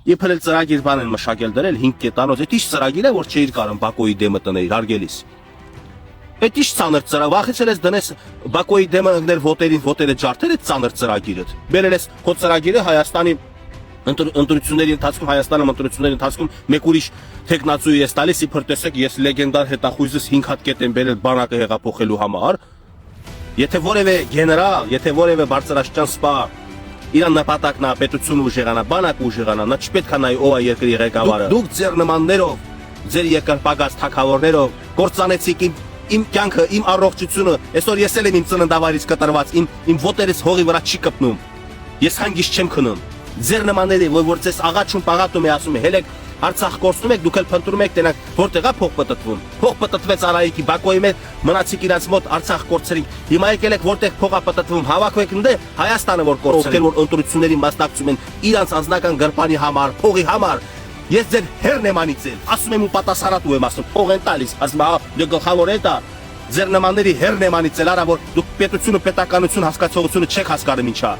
Իբր էլ ծրագիր բան են մշակել դրել 5 կետանոց, այդ ի՞նչ ծրագիր է, որ չէիր կարող Բաքոյի դեմը տնել, հարգելիս։ Այդ ի՞նչ ծանր ծրագիր, վախեցել ես դնես Բաքոյի դեմը ընկներ ոտերը ջարդել այդ ծանր ծրագիրը։ Բերել ես քո ծրագիրը Հայաստանի ընտրությունների ընթացքում, Հայաստանում ընտրությունների ընթացքում մեկ ուրիշ տեխնացուի ես տալիս, իբր տեսեք, ես լեգենդար հետախույզս 5 հատ կետ եմ բերել բանակը հեղափոխելու համար։ Եթե որևէ գեներալ, եթե որևէ բարձրաստիճան սպա իրան նպատակն է պետությունը ուժեղանա, բանակը ուժեղանա, նա չպետք է նայ ով է երկրի ղեկավարը։ Դուք ձեր նմաններով, ձեր երկրպագած թագավորներով կործանեցիք իմ կյանքը, իմ առողջությունը, այսօր ես էլ եմ իմ ծննդավայրից կտրված, իմ ոտերից հողի վրա չի կպնում։ Ես հանգիստ չեմ քնում։ Ձեր նմանները, որ ձեզ աղաչում պաղատում է ասում է, հելեք Արցախ կորցնում եք, դուք էլ փնտրում եք տենակ, որտեղ է փող պտտվում։ Փող պտտվեց Արայիկի Բաքոյի մեջ, մնացիք իրանց մոտ Արցախ կորցրին։ Հիմա եկել եք որտեղ փող է պտտվում, հավաքվեք ընդ Հայաստանը որ կորցրել, որ ընտրությունների մասնակցում են իրանց անձնական գրպանի համար, փողի համար։ Ես ձեր հերն եմ անիծել, ասում եմ ու պատասխանատու եմ ասում, փող են տալիս, ասում հա, դե գլխավոր է դա։ Ձեր նմանների հերն եմ անիծել, արա որ դուք պետությունը, պետականություն հասկացողությունը չեք հասկանում ինչա։